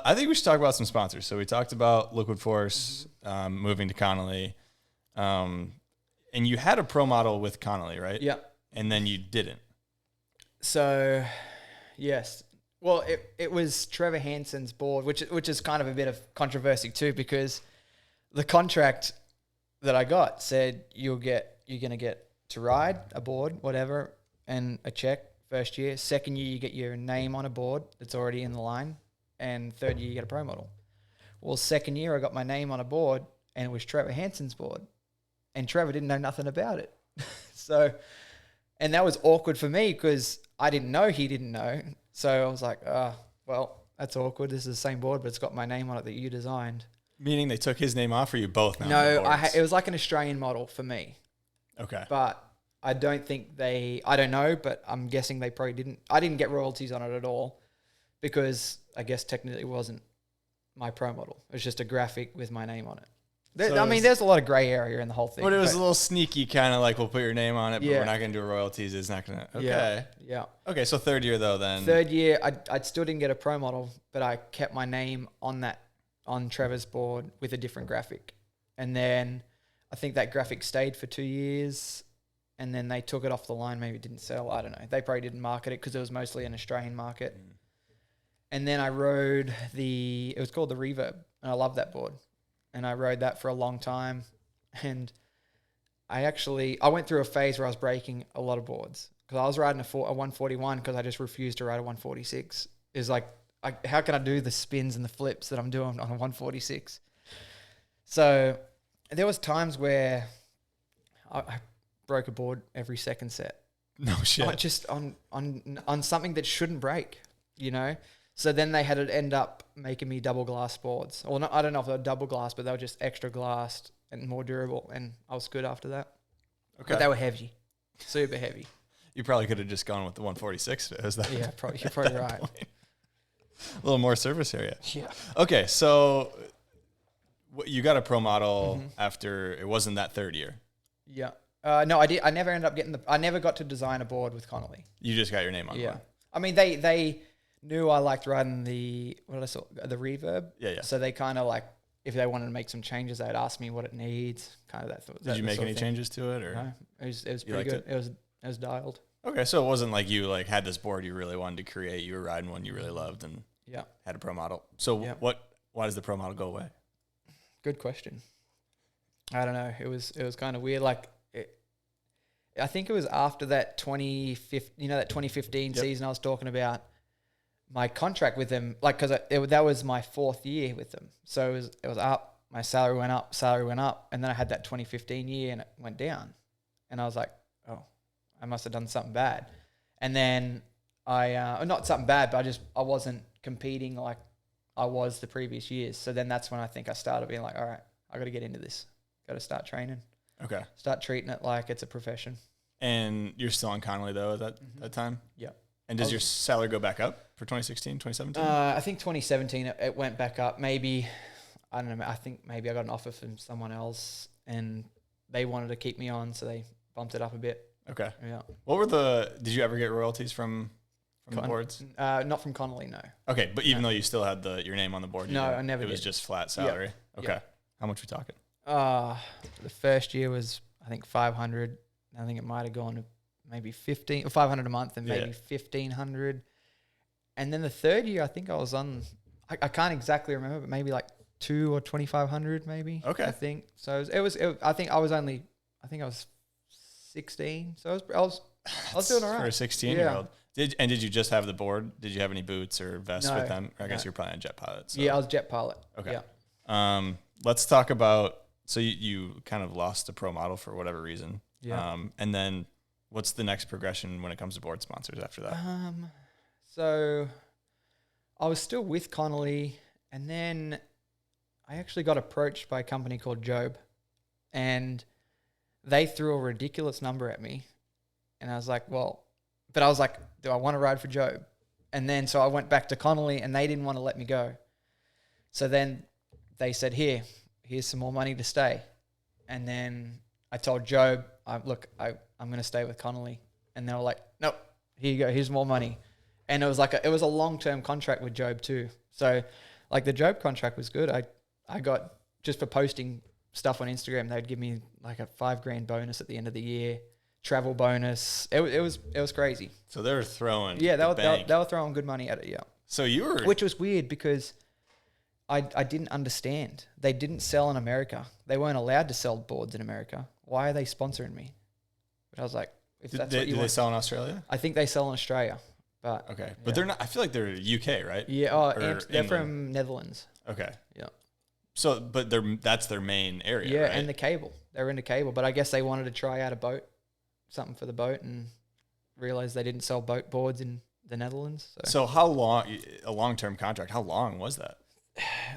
I think we should talk about some sponsors. So we talked about Liquid Force, moving to Connolly. And you had a pro model with Connolly, right? Yeah. And then you didn't. So, yes. Well, it was Trevor Hansen's board, which is kind of a bit of controversy too, because the contract that I got said you're going to get to ride a board, whatever, and a check first year. Second year, you get your name on a board that's already in the line. And third year, you get a pro model. Well, second year, I got my name on a board, and it was Trevor Hansen's board. And Trevor didn't know nothing about it. So, and that was awkward for me because I didn't know he didn't know. So I was like, well, that's awkward. This is the same board, but it's got my name on it that you designed. Meaning they took his name off, or you both now? No, it was like an Australian model for me. Okay. But I don't think I don't know, but I'm guessing they probably didn't. I didn't get royalties on it at all because I guess technically it wasn't my pro model. It was just a graphic with my name on it. There's a lot of gray area in the whole thing. But it was a little sneaky, kind of like, we'll put your name on it, but Yeah. we're not going to do royalties. It's not going to. Okay. Yeah. Okay, so third year, though, then. Third year, I still didn't get a pro model, but I kept my name on Trevor's board with a different graphic. And then I think that graphic stayed for 2 years, and then they took it off the line. Maybe it didn't sell. I don't know. They probably didn't market it because it was mostly an Australian market. And then I rode it was called the Reverb, and I loved that board. And I rode that for a long time. And I went through a phase where I was breaking a lot of boards because I was riding a 141 because I just refused to ride a 146. It's like, how can I do the spins and the flips that I'm doing on a 146? So there was times where I broke a board every second set. No shit. Just on something that shouldn't break, you know? So then they had to end up making me double glass boards. Well, I don't know if they were double glass, but they were just extra glassed and more durable. And I was good after that. Okay. But they were heavy, super heavy. You probably could have just gone with the 146. Yeah, probably. You're probably right. Point. A little more surface area. Yeah. Okay, so you got a pro model after it wasn't that third year. Yeah. No, I did. I never ended up getting I never got to design a board with Connolly. You just got your name on it. Yeah. One. I mean, they knew I liked riding the Reverb. Yeah. So they kind of like, if they wanted to make some changes, they'd ask me what it needs. Kind of that. Did you make any changes to it, or no? It was pretty good. It was dialed. Okay, so it wasn't like you had this board you really wanted to create. You were riding one you really loved and had a pro model. So why does the pro model go away? Good question. I don't know. It was kind of weird. Like I think it was after that 2015 season I was talking about. My contract with them, like, because that was my fourth year with them. So it was up. My salary went up, and then I had that 2015 year and it went down. And I was like, oh, I must have done something bad. And then not something bad, but I wasn't competing like I was the previous years. So then that's when I think I started being like, all right, I got to get into this. Got to start training. Okay. Start treating it like it's a profession. And you're still on Connolly though at that time? Yeah. And does your salary go back up for 2016, 2017? I think 2017 it went back up. Maybe, I don't know, I think maybe I got an offer from someone else and they wanted to keep me on, so they bumped it up a bit. Okay. Yeah. Did you ever get royalties from the boards? Not from Connolly, no. Okay, but even though you still had your name on the board? No, I never did. It was just flat salary? Yep. Okay. Yep. How much we talking? The first year was, I think, 500. I think it might have gone to maybe 500 a month and maybe 1,500. And then the third year, I think I was on, I can't exactly remember, but maybe like 2 or 2,500 maybe. Okay. I think. So I think I was 16. So I was doing all right. For a 16-year-old. Yeah. Did you just have the board? Did you have any boots or vests with them? I guess you're probably a jet pilot. So. Yeah, I was jet pilot. Okay. Yeah. Let's talk about, so you kind of lost a pro model for whatever reason. Yeah. And then what's the next progression when it comes to board sponsors after that? So I was still with Connolly, and then I actually got approached by a company called Job, and they threw a ridiculous number at me. And I was like, but I was like, do I want to ride for Job? And then so I went back to Connolly, and they didn't want to let me go. So then they said, here's some more money to stay. And then I told Job, I'm going to stay with Connolly. And they were like, nope, here you go, here's more money. And it was a long-term contract with Job too. So Like the Job contract was good. I got, just for posting stuff on Instagram, they'd give me like a $5,000 bonus at the end of the year, travel bonus. It was crazy. So they were throwing they bank. were throwing good money at it. Yeah. So you were, which was weird because I didn't understand. They didn't sell in America. They weren't allowed to sell boards in America. Why are they sponsoring me? But I was like, if that's what you want. Do they sell in Australia? I think they sell in Australia. But okay, but they're not. I feel like they're UK, right? Yeah. They're from Netherlands. Okay. Yeah. So, but that's their main area. Yeah, right? and the cable. They're into cable, but I guess they wanted to try out something for the boat, and realized they didn't sell boat boards in the Netherlands. So how long, a long-term contract? How long was that?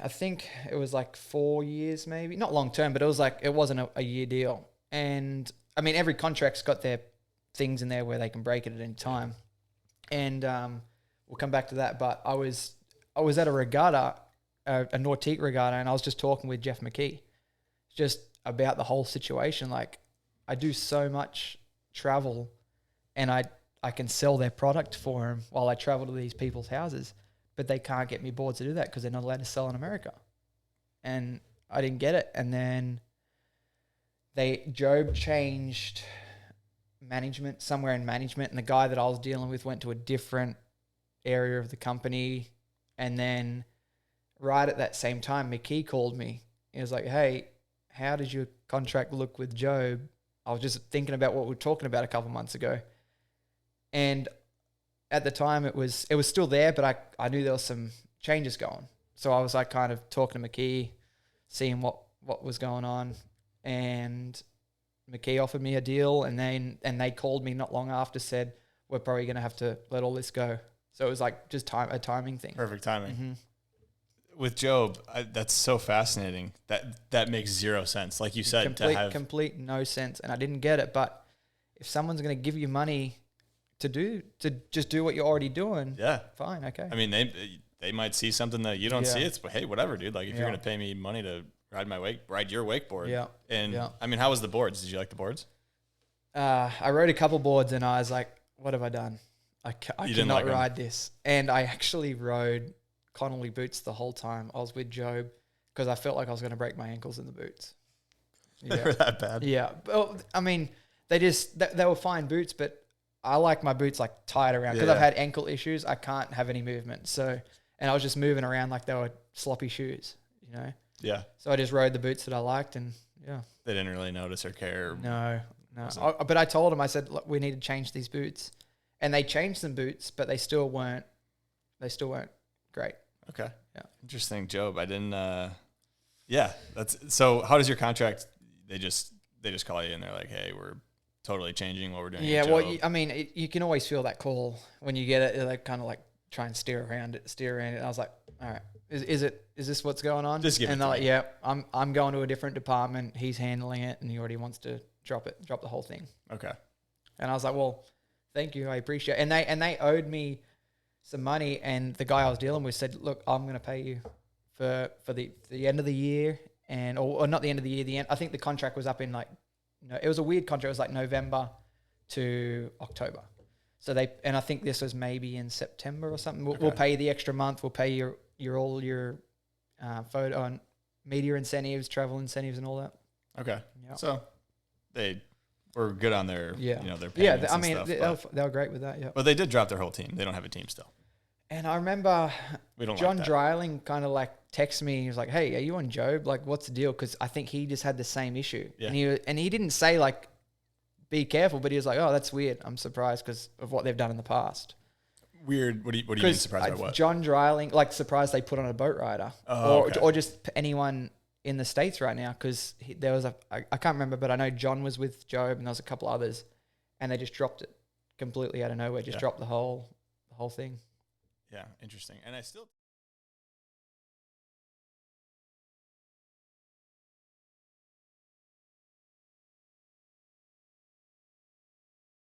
I think it was like 4 years, maybe not long term, but it was like, it wasn't a year deal. And I mean, every contract's got their things in there where they can break it at any time. And we'll come back to that. But I was at a regatta, a Nautique regatta, and I was just talking with Jeff McKee, just about the whole situation. Like, I do so much travel, and I can sell their product for them while I travel to these people's houses, but they can't get me boards to do that because they're not allowed to sell in America. And I didn't get it. And then Job changed management, somewhere in management, and the guy that I was dealing with went to a different area of the company. And then right at that same time, McKee called me. He was like, hey, how does your contract look with Job? I was just thinking about what we were talking about a couple months ago. And at the time it was still there, but I knew there was some changes going. So I was like kind of talking to McKee, seeing what was going on. And McKee offered me a deal, and they called me not long after, said, we're probably going to have to let all this go. So it was like just a timing thing. Perfect timing. Mm-hmm. With Job, that's so fascinating. That makes zero sense. Like you said, complete no sense. And I didn't get it. But if someone's going to give you money to just do what you're already doing, yeah, fine, okay. I mean, they might see something that you don't see. It's, but hey, whatever, dude. Like if you're going to pay me money to ride your wakeboard. Yeah. And I mean, how was the boards? Did you like the boards? I rode a couple boards, and I was like, what have I done? I cannot ride this. And I actually rode Connolly boots the whole time I was with Job, because I felt like I was going to break my ankles in the boots. Yeah. They were that bad? Yeah. Well, I mean, they were fine boots, but I like my boots like tied around, because I've had ankle issues. I can't have any movement. So, and I was just moving around like they were sloppy shoes, you know? Yeah. So I just rode the boots that I liked, and yeah. They didn't really notice or care. No. But I told them, I said, look, we need to change these boots. And they changed some boots, but they still weren't great. Okay. Yeah. Interesting, Job. I didn't, so how does your contract, they just call you and they're like, hey, we're totally changing what we're doing. Yeah. Well, I mean, you can always feel that call when you get it. They kind of like try and steer around it. And I was like, all right, is this what's going on? Just give it to they're like, me. yeah, I'm going to a different department. He's handling it, and he already wants to drop the whole thing. Okay. And I was like, well, thank you, I appreciate it. And they owed me some money, and the guy I was dealing with said, look, I'm going to pay you for the end of the year, or not the end of the year, the end. I think the contract was up in it was a weird contract. It was like November to October. So I think this was maybe in September or something. We'll pay you the extra month. We'll pay all your photo and media incentives, travel incentives, and all that. Okay. Yep. So they were good on their, their payments. Yeah, I mean, stuff, they were great with that. Yeah. But they did drop their whole team. They don't have a team still. And I remember John like Dryling kind of like texted me. He was like, hey, are you on Job? Like, what's the deal? Because I think he just had the same issue. Yeah. And he didn't say like, be careful, but he was like, oh, that's weird. I'm surprised because of what they've done in the past. Weird. What do you mean surprised by what? John Dryling, like surprised they put on a boat rider. Or just anyone in the States right now, because there was I can't remember, but I know John was with Job and there was a couple others, and they just dropped it completely out of nowhere, dropped the whole thing. Yeah, interesting. And I still